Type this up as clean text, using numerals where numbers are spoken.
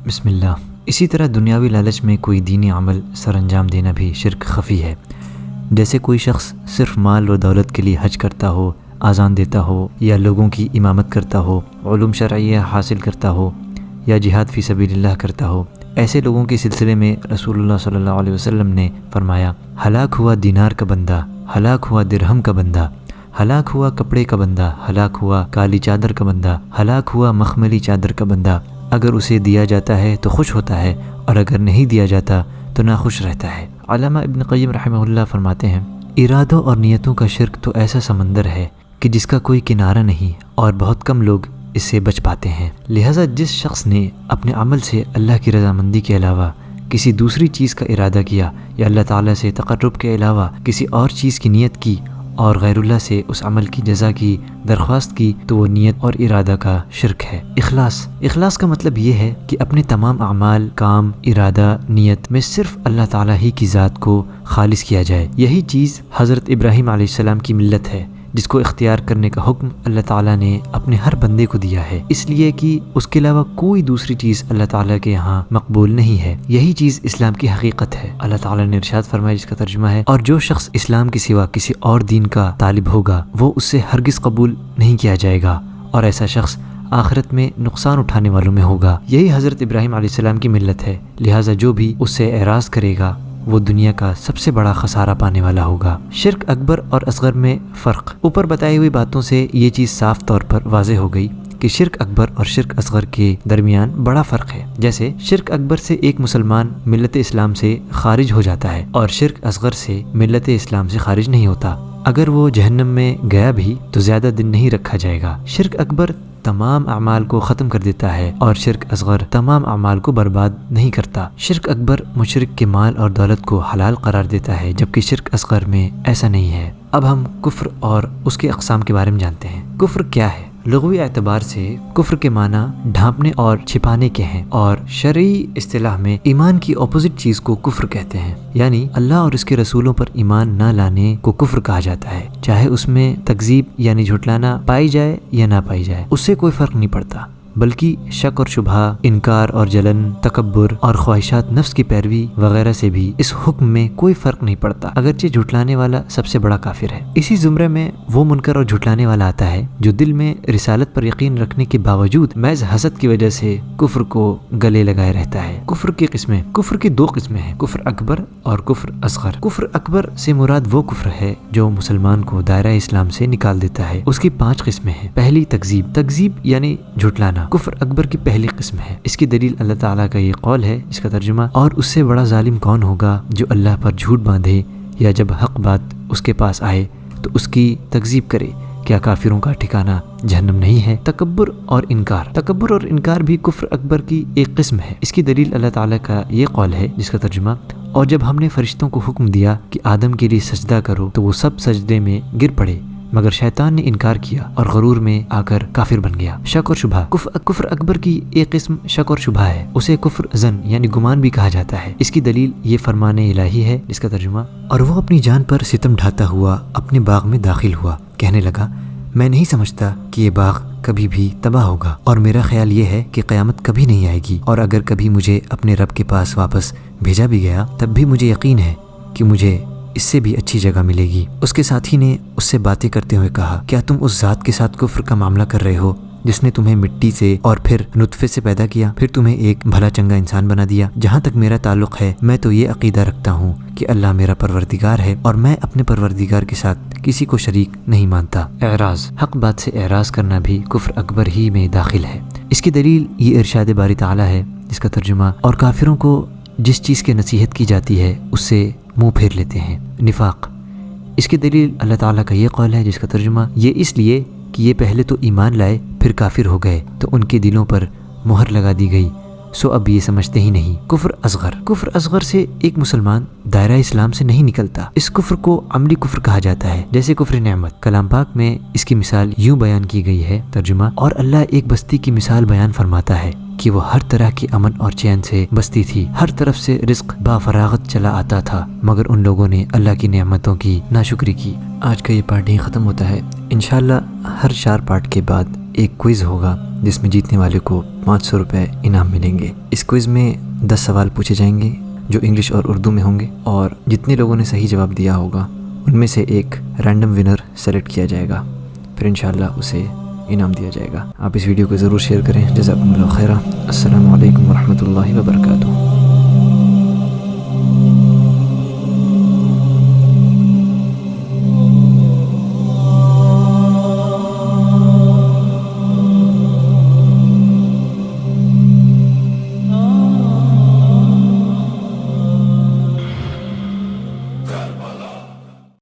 بسم اللہ۔ اسی طرح دنیاوی لالچ میں کوئی دینی عمل سر انجام دینا بھی شرک خفی ہے۔ جیسے کوئی شخص صرف مال و دولت کے لیے حج کرتا ہو، اذان دیتا ہو، یا لوگوں کی امامت کرتا ہو، علوم شرعیہ حاصل کرتا ہو، یا جہاد فی سبیل اللہ کرتا ہو۔ ایسے لوگوں کے سلسلے میں رسول اللہ صلی اللہ علیہ وسلم نے فرمایا، ہلاک ہوا دینار کا بندہ، ہلاک ہوا درہم کا بندہ، ہلاک ہوا کپڑے کا بندہ، ہلاک ہوا کالی چادر کا بندہ، ہلاک ہوا مخملی چادر کا بندہ۔ اگر اسے دیا جاتا ہے تو خوش ہوتا ہے، اور اگر نہیں دیا جاتا تو ناخوش رہتا ہے۔ علامہ ابن قیم رحمہ اللہ فرماتے ہیں، ارادوں اور نیتوں کا شرک تو ایسا سمندر ہے کہ جس کا کوئی کنارہ نہیں، اور بہت کم لوگ اس سے بچ پاتے ہیں۔ لہٰذا جس شخص نے اپنے عمل سے اللہ کی رضامندی کے علاوہ کسی دوسری چیز کا ارادہ کیا، یا اللہ تعالیٰ سے تقرب کے علاوہ کسی اور چیز کی نیت کی، اور غیر اللہ سے اس عمل کی جزا کی درخواست کی، تو وہ نیت اور ارادہ کا شرک ہے۔ اخلاص کا مطلب یہ ہے کہ اپنے تمام اعمال، کام، ارادہ، نیت میں صرف اللہ تعالیٰ ہی کی ذات کو خالص کیا جائے۔ یہی چیز حضرت ابراہیم علیہ السلام کی ملت ہے، جس کو اختیار کرنے کا حکم اللہ تعالیٰ نے اپنے ہر بندے کو دیا ہے، اس لیے کہ اس کے علاوہ کوئی دوسری چیز اللہ تعالیٰ کے یہاں مقبول نہیں ہے۔ یہی چیز اسلام کی حقیقت ہے۔ اللہ تعالیٰ نے ارشاد فرمایا، جس کا ترجمہ ہے، اور جو شخص اسلام کے سوا کسی اور دین کا طالب ہوگا وہ اس سے ہرگز قبول نہیں کیا جائے گا، اور ایسا شخص آخرت میں نقصان اٹھانے والوں میں ہوگا۔ یہی حضرت ابراہیم علیہ السلام کی ملت ہے، لہٰذا جو بھی اس سے اعراض کرے گا وہ دنیا کا سب سے بڑا خسارہ پانے والا ہوگا۔ شرک اکبر اور اصغر میں فرق۔ اوپر بتائی ہوئی باتوں سے یہ چیز صاف طور پر واضح ہو گئی کہ شرک اکبر اور شرک اصغر کے درمیان بڑا فرق ہے۔ جیسے شرک اکبر سے ایک مسلمان ملت اسلام سے خارج ہو جاتا ہے، اور شرک اصغر سے ملت اسلام سے خارج نہیں ہوتا۔ اگر وہ جہنم میں گیا بھی تو زیادہ دن نہیں رکھا جائے گا۔ شرک اکبر تمام اعمال کو ختم کر دیتا ہے، اور شرک اصغر تمام اعمال کو برباد نہیں کرتا۔ شرک اکبر مشرک کے مال اور دولت کو حلال قرار دیتا ہے، جبکہ شرک اصغر میں ایسا نہیں ہے۔ اب ہم کفر اور اس کے اقسام کے بارے میں جانتے ہیں۔ کفر کیا ہے؟ لغوی اعتبار سے کفر کے معنی ڈھانپنے اور چھپانے کے ہیں، اور شرعی اصطلاح میں ایمان کی اپوزٹ چیز کو کفر کہتے ہیں۔ یعنی اللہ اور اس کے رسولوں پر ایمان نہ لانے کو کفر کہا جاتا ہے، چاہے اس میں تکذیب یعنی جھٹلانا پائی جائے یا نہ پائی جائے، اس سے کوئی فرق نہیں پڑتا، بلکہ شک اور شبہ، انکار اور جلن، تکبر اور خواہشات نفس کی پیروی وغیرہ سے بھی اس حکم میں کوئی فرق نہیں پڑتا، اگرچہ جھٹلانے والا سب سے بڑا کافر ہے۔ اسی زمرے میں وہ منکر اور جھٹلانے والا آتا ہے جو دل میں رسالت پر یقین رکھنے کے باوجود محض حسد کی وجہ سے کفر کو گلے لگائے رہتا ہے۔ کفر کی قسمیں۔ کفر کی دو قسمیں ہیں، کفر اکبر اور کفر اصغر۔ کفر اکبر سے مراد وہ کفر ہے جو مسلمان کو دائرہ اسلام سے نکال دیتا ہے۔ اس کی 5 قسمیں ہیں۔ پہلی تکذیب۔ تکذیب یعنی جھٹلانا کفر اکبر کی پہلی قسم ہے۔ اس کی دلیل اللہ تعالیٰ کا یہ قول ہے، اس کا ترجمہ، اور اس سے بڑا ظالم کون ہوگا جو اللہ پر جھوٹ باندھے، یا جب حق بات اس کے پاس آئے تو اس کی تکذیب کرے۔ کیا کافروں کا ٹھکانہ جہنم نہیں ہے؟ تکبر اور انکار۔ تکبر اور انکار بھی کفر اکبر کی ایک قسم ہے۔ اس کی دلیل اللہ تعالیٰ کا یہ قول ہے، جس کا ترجمہ، اور جب ہم نے فرشتوں کو حکم دیا کہ آدم کے لیے سجدہ کرو تو وہ سب سجدے میں گر پڑے، مگر شیطان نے انکار کیا اور غرور میں آ کر کافر بن گیا۔ شک اور شبہ۔ کفر اکبر کی ایک قسم شک اور شبہ ہے، اسے کفر ظن یعنی گمان بھی کہا جاتا ہے۔ اس کی دلیل یہ فرمان الہی ہے، جس کا ترجمہ، اور وہ اپنی جان پر ستم ڈھاتا ہوا اپنے باغ میں داخل ہوا، کہنے لگا، میں نہیں سمجھتا کہ یہ باغ کبھی بھی تباہ ہوگا، اور میرا خیال یہ ہے کہ قیامت کبھی نہیں آئے گی، اور اگر کبھی مجھے اپنے رب کے پاس واپس بھیجا بھی گیا تب بھی مجھے یقین ہے کہ مجھے اس سے بھی اچھی جگہ ملے گی۔ اس کے ساتھی نے اس سے باتیں کرتے ہوئے کہا، کیا تم اس ذات کے ساتھ کفر کا معاملہ کر رہے ہو جس نے تمہیں مٹی سے اور پھر نطفے سے پیدا کیا، پھر تمہیں ایک بھلا چنگا انسان بنا دیا؟ جہاں تک میرا تعلق ہے میں تو یہ عقیدہ رکھتا ہوں کہ اللہ میرا پروردگار ہے، اور میں اپنے پروردگار کے ساتھ کسی کو شریک نہیں مانتا۔ اعراض۔ حق بات سے اعراض کرنا بھی کفر اکبر ہی میں داخل ہے۔ اس کی دلیل یہ ارشاد باری تعالیٰ ہے، جس کا ترجمہ، اور کافروں کو جس چیز کی نصیحت کی جاتی ہے اس سے منہ پھیر لیتے ہیں۔ نفاق۔ اس کی دلیل اللہ تعالیٰ کا یہ قول ہے، جس کا ترجمہ، یہ اس لیے کہ یہ پہلے تو ایمان لائے پھر کافر ہو گئے تو ان کے دلوں پر مہر لگا دی گئی، سو اب یہ سمجھتے ہی نہیں۔ کفر اصغر۔ کفر اصغر سے ایک مسلمان دائرہ اسلام سے نہیں نکلتا، اس کفر کو عملی کفر کہا جاتا ہے، جیسے کفر نعمت۔ کلام پاک میں اس کی مثال یوں بیان کی گئی ہے، ترجمہ، اور اللہ ایک بستی کی مثال بیان فرماتا ہے کہ وہ ہر طرح کی امن اور چین سے بستی تھی، ہر طرف سے رزق با فراغت چلا آتا تھا، مگر ان لوگوں نے اللہ کی نعمتوں کی ناشکری کی۔ آج کا یہ پارٹ ہی ختم ہوتا ہے، انشاءاللہ ہر 4 پارٹ کے بعد ایک کوئز ہوگا جس میں جیتنے والے کو 500 روپے انعام ملیں گے۔ اس کوئز میں 10 سوال پوچھے جائیں گے جو انگلش اور اردو میں ہوں گے، اور جتنے لوگوں نے صحیح جواب دیا ہوگا ان میں سے ایک رینڈم ونر سلیکٹ کیا جائے گا، پھر انشاءاللہ اسے انعام دیا جائے گا۔ آپ اس ویڈیو کو ضرور شیئر کریں۔ جزاکم اللہ خیرہ۔ السلام علیکم ورحمۃ اللہ وبرکاتہ۔